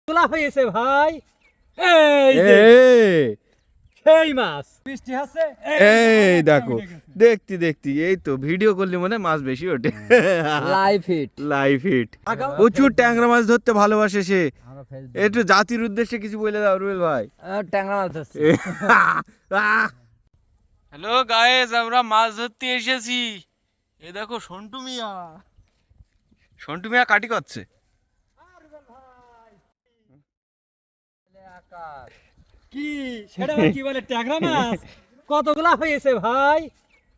তোলা হয়েছে ভাই। এই যে সেই মাছ বৃষ্টি আছে। এই দেখো দেখতি দেখতি এই তো ভিডিও করলে মনে হয় মাছ বেশি ওঠে। Live hit live hit. প্রচুর ট্যাংরা মাছ ধরতে ভালোবাসে সে। একটু জাতির উদ্দেশ্যে কিছু বলে দাও রুবেল ভাই। ট্যাংরা মাছ ধরছি। হ্যালো গাইস, আমরা মাছ ধরতে এসেছি। এই দেখো সন্টু মিয়া। সন্টু মিয়া কাটি করছে। কি সেটা কি বলে ট্যাংরা মাছ কতগুলা হয়েছে ভাই।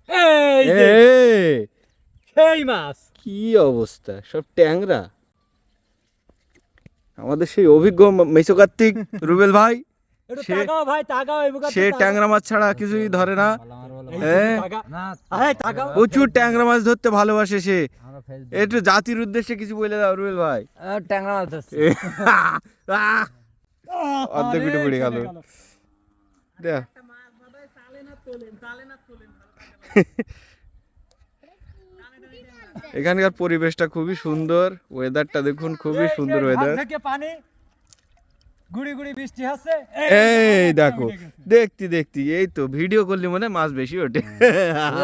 এই যে সেই মাছ। কি অবস্থা, সব ট্যাংরা। আমাদের সেই অভিজ্ঞ মেসো কার্তিক রুবেল ভাই, একটু তাকাও ভাই, তাকাও এই মুখে সে ট্যাংরা মাছ ছাড়া কিছুই ধরে না। প্রচুর ট্যাংরা মাছ ধরতে ভালোবাসে সে। একটু জাতির উদ্দেশ্যে কিছু বলে দাও রুবেল ভাই। ট্যাংরা মাছ ধরছি। অর্ধেক পিঠে পড়ে গেল। এখানকার পরিবেশটা খুবই সুন্দর, ওয়েদারটা দেখুন খুবই সুন্দর ওয়েদার। পানি গুড়ি গুড়ি বৃষ্টি আছে। এই দেখো দেখতি দেখতি এই তো ভিডিও করলে মনে হয় মাছ বেশি ওঠে।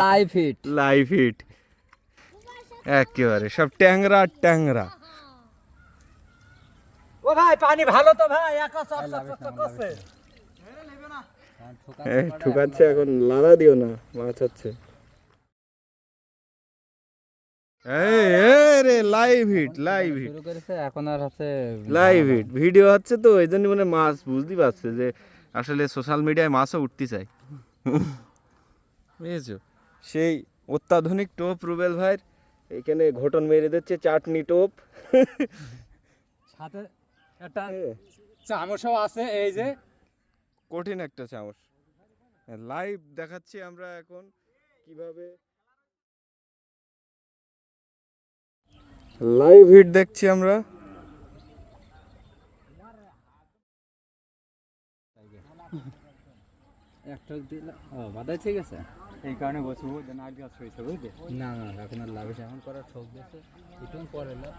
লাইভ হিট লাইভ হিট একেবারে সব ট্যাংরা ট্যাংরা। ও ভাই পানি ভালো তো ভাই, একা চক চক চক করছে। ঠুকাচ্ছে এখন, লাড়া দিও না, মাছ হচ্ছে। রে লাইভ হিট লাইভ হিট শুরু করেছে এখন আর হচ্ছে লাইভ হিট ভিডিও হচ্ছে তো এই জন্য মানে মাছ বুঝতেই পারছে যে আসলে সোশ্যাল মিডিয়ায় মাছও উঠতে চাই। বুঝেছো, সেই অত্যাধুনিক টোপ রুবেল ভাইয়ের। এখানে ঘটন মেরে দিচ্ছে চাটনি টোপ। সাথে একটা চামচও আছে, এই যে কঠিন একটা চামচ। লাইভ দেখাচ্ছি আমরা এখন কিভাবে লাইভ হিট দেখছি আমরা। একটা দিলে বাদাই ঠিক আছে, এই কারণে বসবো যেন আগে গাছ হয়েছে বুঝলি। না না এখন আর লাভ এখন করার শখ দিয়েছে একটু পরে লাভ।